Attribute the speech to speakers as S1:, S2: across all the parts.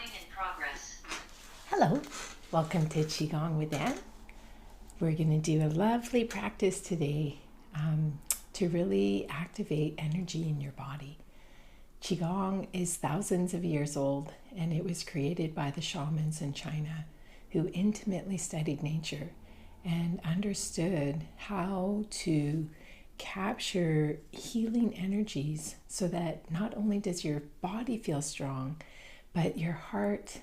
S1: in progress.
S2: Hello, welcome to qigong with Anne. We're going to do a lovely practice today to really activate energy in your body. Qigong is thousands of years old, and it was created by the shamans in China who intimately studied nature and understood how to capture healing energies so that not only does your body feel strong, but your heart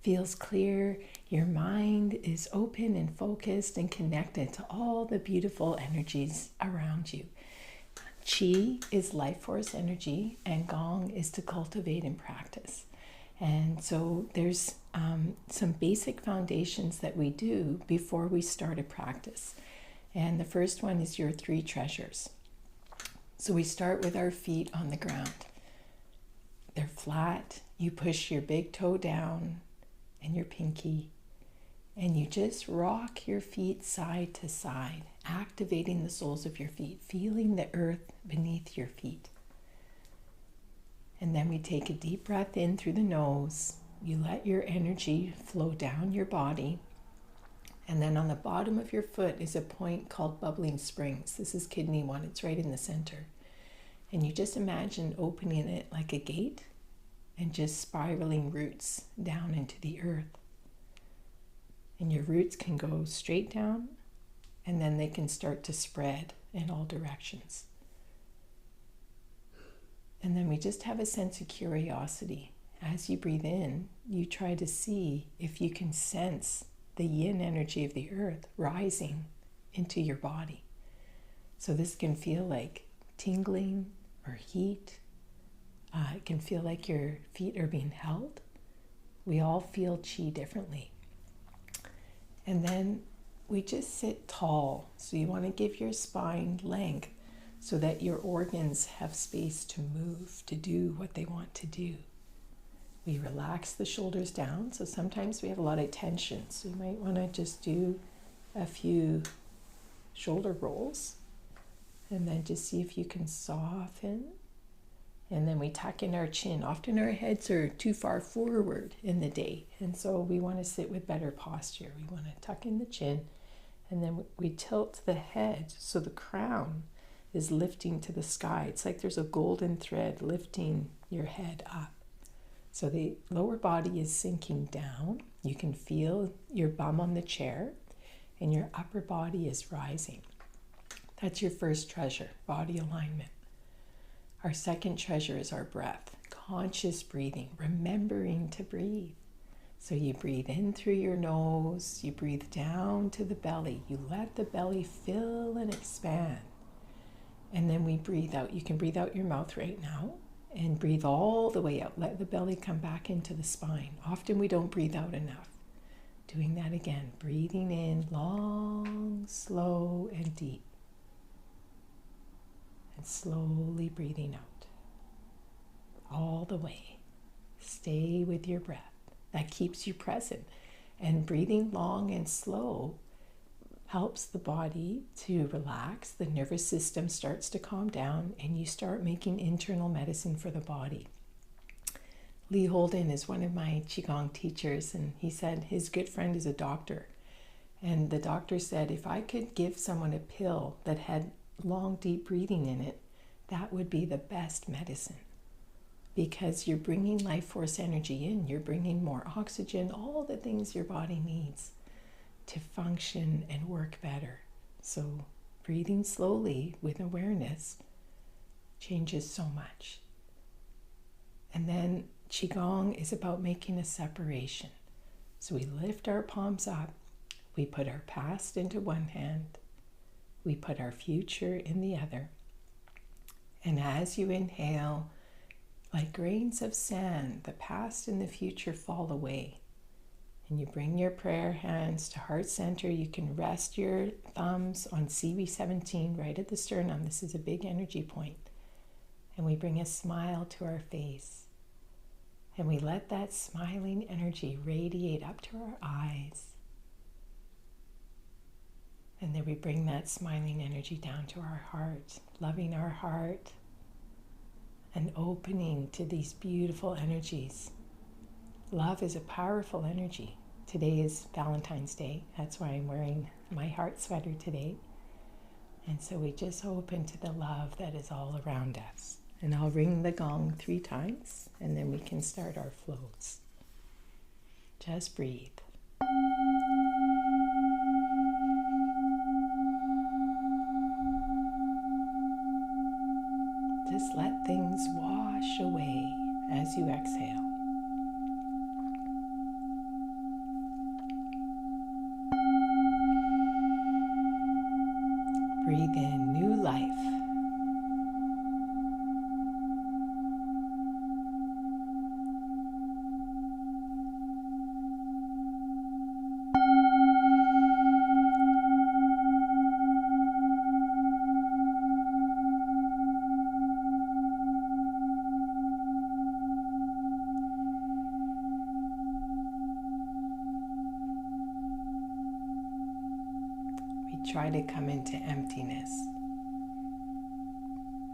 S2: feels clear, your mind is open and focused and connected to all the beautiful energies around you. Qi is life force energy, and gong is to cultivate and practice. And so there's some basic foundations that we do before we start a practice. And the first one is your three treasures. So we start with our feet on the ground. They're flat. You push your big toe down and your pinky, and you just rock your feet side to side, activating the soles of your feet, feeling the earth beneath your feet. And then we take a deep breath in through the nose. You let your energy flow down your body. And then on the bottom of your foot is a point called bubbling springs. This is kidney 1. It's right in the center. And you just imagine opening it like a gate and just spiraling roots down into the earth. And your roots can go straight down, and then they can start to spread in all directions. And then we just have a sense of curiosity. As you breathe in, you try to see if you can sense the yin energy of the earth rising into your body. So this can feel like tingling or heat. It can feel like your feet are being held. We all feel qi differently. And then we just sit tall. So you want to give your spine length so that your organs have space to move, to do what they want to do. We relax the shoulders down. So sometimes we have a lot of tension. So you might want to just do a few shoulder rolls and then just see if you can soften. And then we tuck in our chin. Often our heads are too far forward in the day, and so we want to sit with better posture. We want to tuck in the chin, and then we tilt the head so the crown is lifting to the sky. It's like there's a golden thread lifting your head up. So the lower body is sinking down. You can feel your bum on the chair, and your upper body is rising. That's your first treasure, body alignment. Our second treasure is our breath, conscious breathing, remembering to breathe. So you breathe in through your nose, you breathe down to the belly, you let the belly fill and expand. And then we breathe out. You can breathe out your mouth right now and breathe all the way out. Let the belly come back into the spine. Often we don't breathe out enough. Doing that again, breathing in long, slow, and deep. And slowly breathing out all the way. Stay with your breath. That keeps you present. And breathing long and slow helps the body to relax. The nervous system starts to calm down, and you start making internal medicine for the body. Lee Holden is one of my qigong teachers, and he said his good friend is a doctor. And the doctor said, if I could give someone a pill that had long, deep breathing in it, that would be the best medicine, because you're bringing life force energy in, you're bringing more oxygen, all the things your body needs to function and work better. So breathing slowly with awareness changes so much. And then qigong is about making a separation. So we lift our palms up, we put our past into one hand, we put our future in the other. And as you inhale, like grains of sand, the past and the future fall away. And you bring your prayer hands to heart center. You can rest your thumbs on CV17 right at the sternum. This is a big energy point. And we bring a smile to our face. And we let that smiling energy radiate up to our eyes. And then we bring that smiling energy down to our heart, loving our heart and opening to these beautiful energies Love is a powerful energy. Today is Valentine's Day. That's why I'm wearing my heart sweater today. And so we just open to the love that is all around us. And I'll ring the gong 3 times, and then we can start our flows. Just breathe. Just let things wash away as you exhale. Breathe in new life. Try to come into emptiness.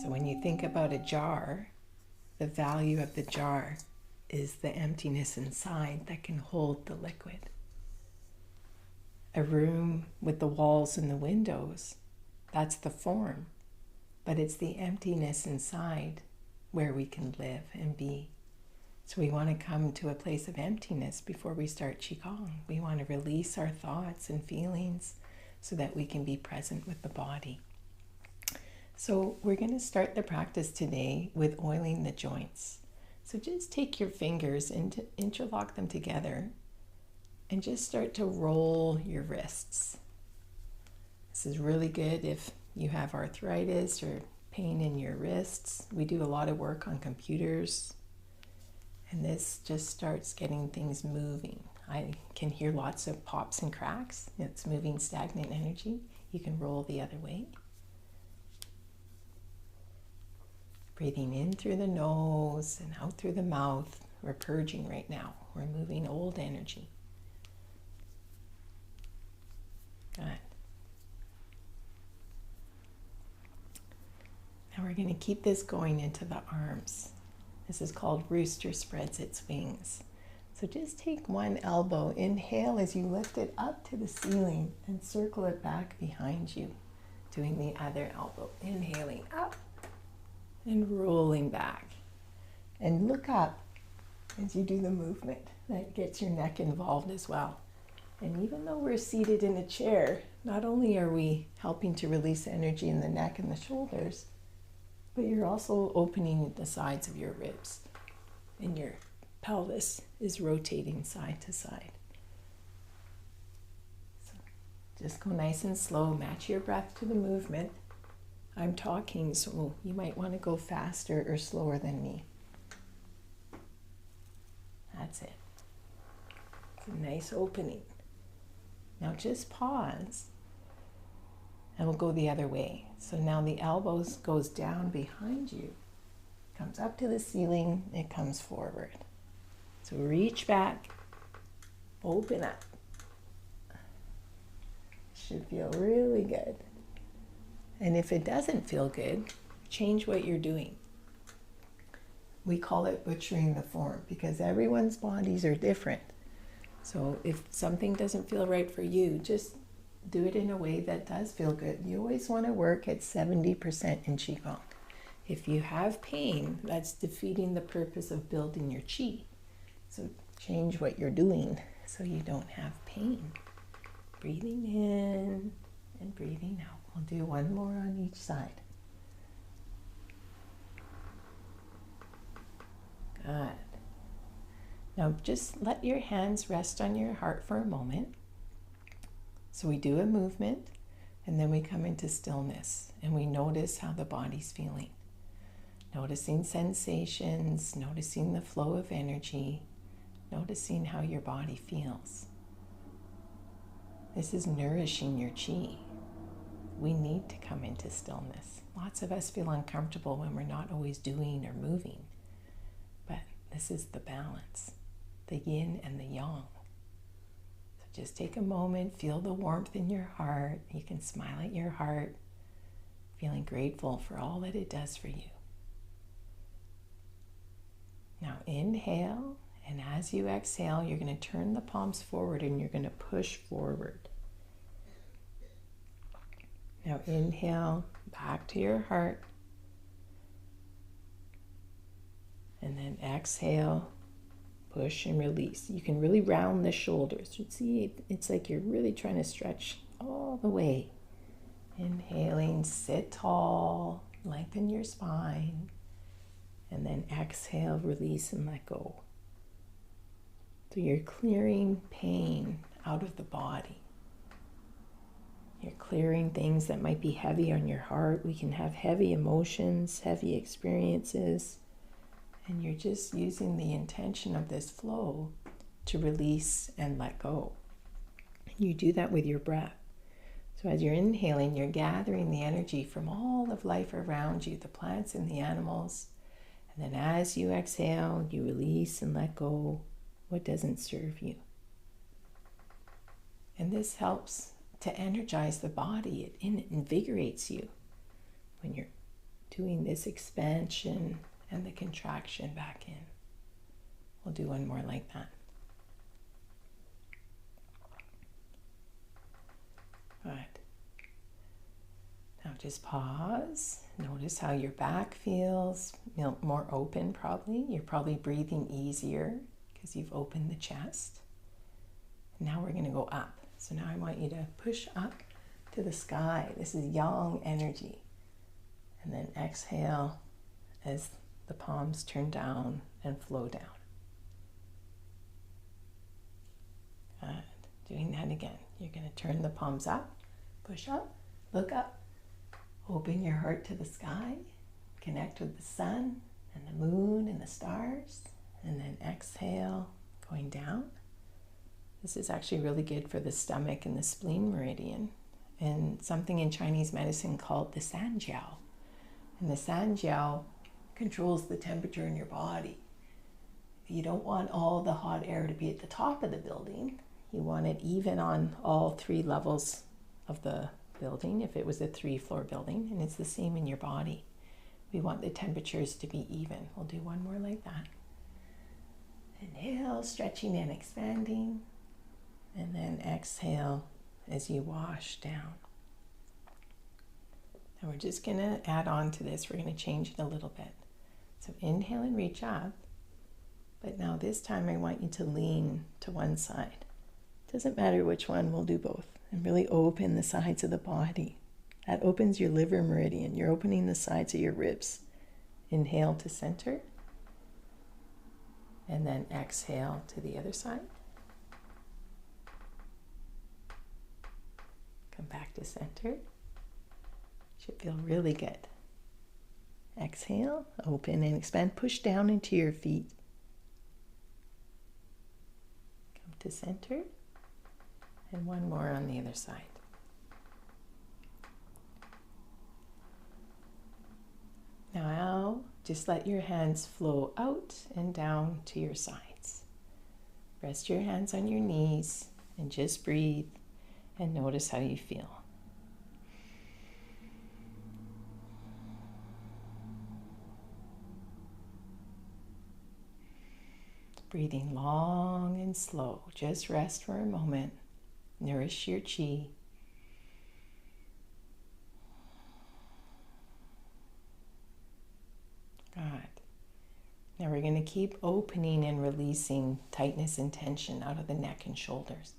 S2: So when you think about a jar, the value of the jar is the emptiness inside that can hold the liquid. A room with the walls and the windows, that's the form, but it's the emptiness inside where we can live and be. So we want to come to a place of emptiness before we start qigong. We want to release our thoughts and feelings so that we can be present with the body. So we're going to start the practice today with oiling the joints. So just take your fingers and interlock them together and just start to roll your wrists. This is really good if you have arthritis or pain in your wrists. We do a lot of work on computers, and this just starts getting things moving. I can hear lots of pops and cracks. It's moving stagnant energy. You can roll the other way. Breathing in through the nose and out through the mouth. We're purging right now. We're moving old energy. Good. Now we're going to keep this going into the arms. This is called rooster spreads its wings. So just take one elbow, inhale as you lift it up to the ceiling and circle it back behind you. Doing the other elbow, inhaling up and rolling back. And look up as you do the movement. That gets your neck involved as well. And even though we're seated in a chair, not only are we helping to release energy in the neck and the shoulders, but you're also opening the sides of your ribs, and your pelvis is rotating side to side. So just go nice and slow, match your breath to the movement. I'm talking, so you might want to go faster or slower than me. That's it. It's a nice opening. Now just pause, and we'll go the other way. So now the elbows goes down behind you, comes up to the ceiling, it comes forward. So reach back, open up. Should feel really good. And if it doesn't feel good, change what you're doing. We call it butchering the form because everyone's bodies are different. So if something doesn't feel right for you, just do it in a way that does feel good. You always want to work at 70% in qigong. If you have pain, that's defeating the purpose of building your qi. So change what you're doing so you don't have pain. Breathing in and breathing out. We'll do one more on each side. Good. Now just let your hands rest on your heart for a moment. So we do a movement, and then we come into stillness, and we notice how the body's feeling. Noticing sensations, noticing the flow of energy, noticing how your body feels. This is nourishing your qi. We need to come into stillness. Lots of us feel uncomfortable when we're not always doing or moving, but this is the balance, the yin and the yang. So just take a moment, feel the warmth in your heart. You can smile at your heart, feeling grateful for all that it does for you. Now inhale And as you exhale, you're going to turn the palms forward and you're going to push forward. Now inhale back to your heart. And then exhale, push and release. You can really round the shoulders. You see, it's like you're really trying to stretch all the way. Inhaling, sit tall, lengthen your spine. And then exhale, release and let go. So you're clearing pain out of the body. You're clearing things that might be heavy on your heart. We can have heavy emotions, heavy experiences. And you're just using the intention of this flow to release and let go. You do that with your breath. So as you're inhaling, you're gathering the energy from all of life around you, the plants and the animals. And then as you exhale, you release and let go what doesn't serve you. And this helps to energize the body. It invigorates you when you're doing this expansion and the contraction back in. We'll do one more like that. Good. Now just pause. Notice how your back feels, more open probably. You're probably breathing easier because you've opened the chest. Now we're going to go up. So now I want you to push up to the sky. This is yang energy. And then exhale as the palms turn down and flow down. Good. Doing that again. You're going to turn the palms up, push up, look up, open your heart to the sky, connect with the sun and the moon and the stars, and then exhale, going down. This is actually really good for the stomach and the spleen meridian, and something in Chinese medicine called the sanjiao. And the sanjiao controls the temperature in your body. You don't want all the hot air to be at the top of the building. You want it even on all 3 levels of the building, if it was a 3-floor building, and it's the same in your body. We want the temperatures to be even. We'll do one more like that. Inhale, stretching and expanding, and then exhale as you wash down. Now we're just going to add on to this. We're going to change it a little bit. So inhale and reach up, but now this time I want you to lean to one side. Doesn't matter which one, we'll do both. And really open the sides of the body. That opens your liver meridian. You're opening the sides of your ribs. Inhale to center. And then exhale to the other side. Come back to center. Should feel really good. Exhale, open and expand. Push down into your feet. Come to center. And one more on the other side. Now, just let your hands flow out and down to your sides. Rest your hands on your knees and just breathe and notice how you feel. Breathing long and slow. Just rest for a moment. Nourish your chi. Good. Now we're going to keep opening and releasing tightness and tension out of the neck and shoulders.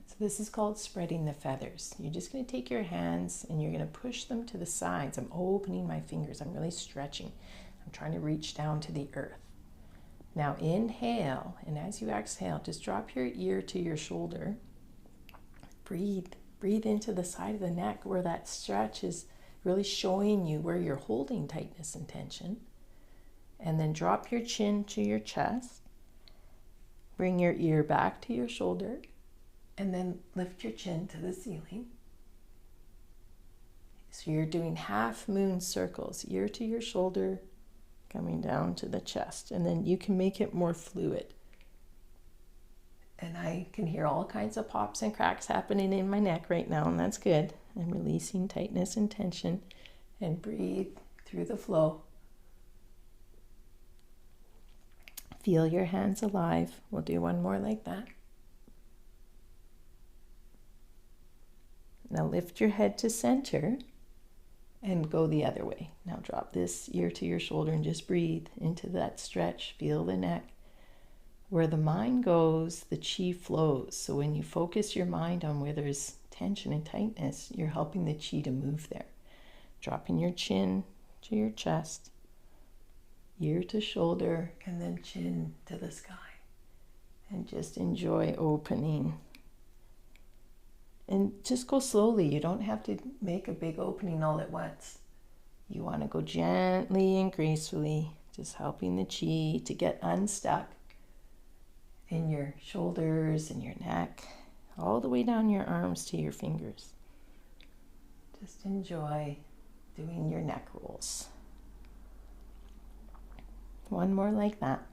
S2: So this is called spreading the feathers. You're just going to take your hands and you're going to push them to the sides. I'm opening my fingers. I'm really stretching. I'm trying to reach down to the earth. Now inhale, and as you exhale, just drop your ear to your shoulder. Breathe into the side of the neck where that stretch is really showing you where you're holding tightness and tension. And then drop your chin to your chest. Bring your ear back to your shoulder. And then lift your chin to the ceiling. So you're doing half moon circles, ear to your shoulder, coming down to the chest. And then you can make it more fluid. And I can hear all kinds of pops and cracks happening in my neck right now, and that's good. I'm releasing tightness and tension, and breathe through the flow. Feel your hands alive. We'll do one more like that. Now lift your head to center and go the other way. Now drop this ear to your shoulder and just breathe into that stretch. Feel the neck. Where the mind goes, the chi flows. So when you focus your mind on where there's tension and tightness, you're helping the chi to move there. Dropping your chin to your chest, ear to shoulder, and then chin to the sky. And just enjoy opening. And just go slowly. You don't have to make a big opening all at once. You want to go gently and gracefully, just helping the chi to get unstuck in your shoulders and your neck, all the way down your arms to your fingers. Just enjoy doing your neck rolls. One more like that.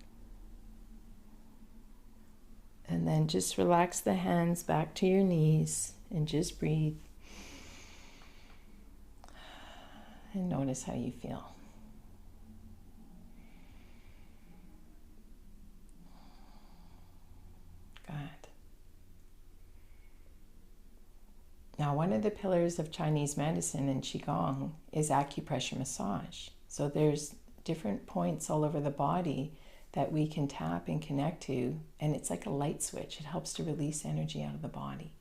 S2: And then just relax the hands back to your knees and just breathe. And notice how you feel. Good. Now, one of the pillars of Chinese medicine and qigong is acupressure massage. So there's different points all over the body that we can tap and connect to, and it's like a light switch. It helps to release energy out of the body.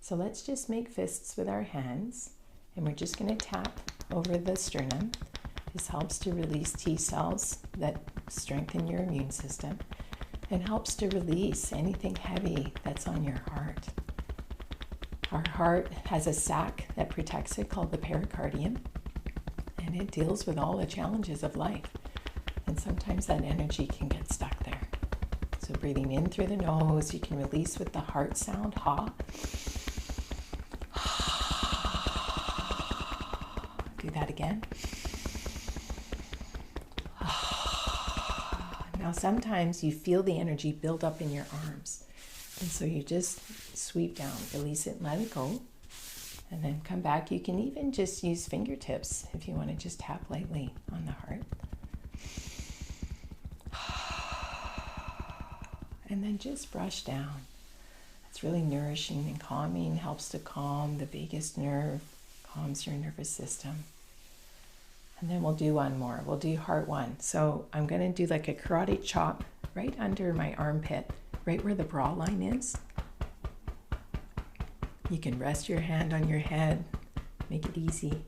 S2: So let's just make fists with our hands, and we're just going to tap over the sternum. This helps to release T cells that strengthen your immune system and helps to release anything heavy that's on your heart. Our heart has a sac that protects it called the pericardium, and it deals with all the challenges of life. And sometimes that energy can get stuck there. So breathing in through the nose, you can release with the heart sound, ha. Do that again. Now sometimes you feel the energy build up in your arms. And so you just sweep down, release it, let it go. And then come back. You can even just use fingertips if you want to just tap lightly on the heart. And then just brush down. It's really nourishing and calming, helps to calm the vagus nerve, calms your nervous system. And then we'll do one more. We'll do heart one. So I'm going to do like a karate chop right under my armpit, right where the bra line is. You can rest your hand on your head, make it easy.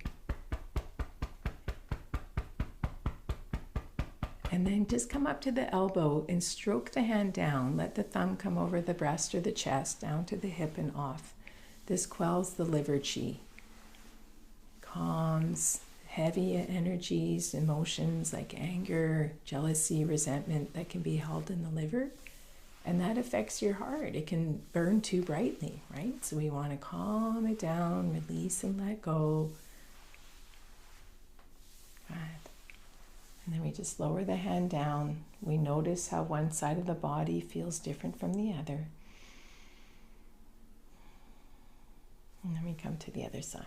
S2: And then just come up to the elbow and stroke the hand down. Let the thumb come over the breast or the chest, down to the hip and off. This quells the liver chi, calms heavy energies, emotions like anger, jealousy, resentment that can be held in the liver. And that affects your heart. It can burn too brightly, right? So we want to calm it down, release and let go. Good. And then we just lower the hand down. We notice how one side of the body feels different from the other. And then we come to the other side.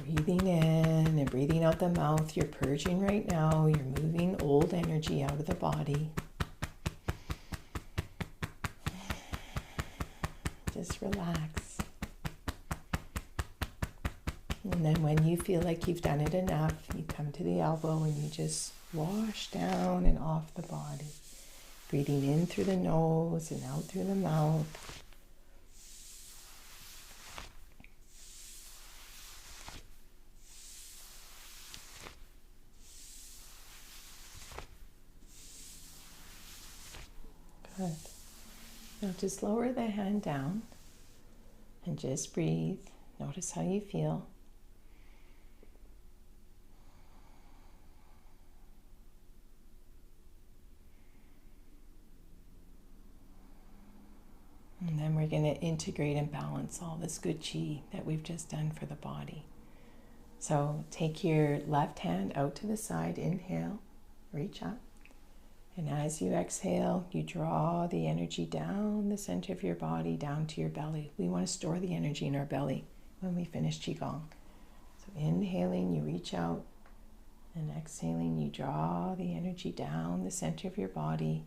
S2: Breathing in and breathing out the mouth. You're purging right now. You're moving old energy out of the body. Just relax. And then when you feel like you've done it enough, you come to the elbow and you just wash down and off the body. Breathing in through the nose and out through the mouth. Good. Now just lower the hand down and just breathe. Notice how you feel. And then we're going to integrate and balance all this good chi that we've just done for the body. So take your left hand out to the side, inhale, reach up. And as you exhale, you draw the energy down the center of your body, down to your belly. We want to store the energy in our belly when we finish qigong. So inhaling, you reach out, And exhaling, you draw the energy down the center of your body.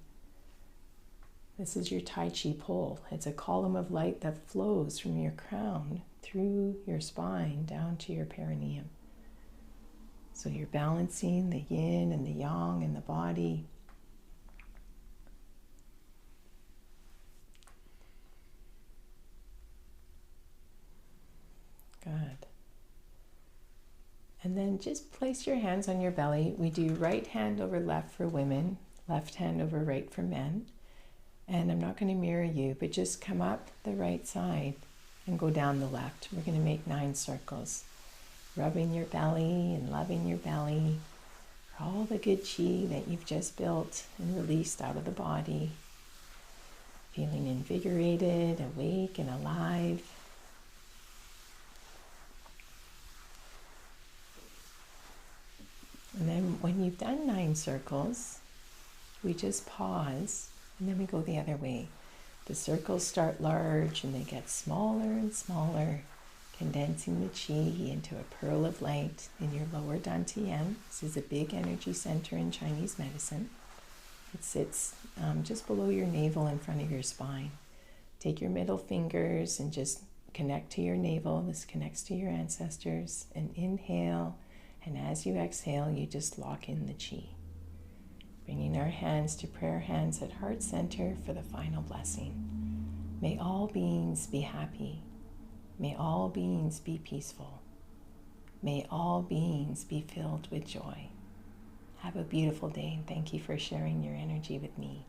S2: This is your Tai Chi pole. It's a column of light that flows from your crown through your spine down to your perineum. So you're balancing the yin and the yang in the body. Good. And then just place your hands on your belly. We do right hand over left for women, left hand over right for men. And I'm not going to mirror you, but just come up the right side and go down the left. We're going to make 9 circles. Rubbing your belly and loving your belly for all the good chi that you've just built and released out of the body. Feeling invigorated, awake, and alive. And then when you've done 9 circles, we just pause and then we go the other way. The circles start large and they get smaller and smaller, condensing the chi into a pearl of light in your lower dantian. This is a big energy center in Chinese medicine. It sits just below your navel in front of your spine. Take your middle fingers and just connect to your navel. This connects to your ancestors. And inhale, and as you exhale, you just lock in the chi. Bringing our hands to prayer hands at heart center for the final blessing. May all beings be happy. May all beings be peaceful. May all beings be filled with joy. Have a beautiful day, and thank you for sharing your energy with me.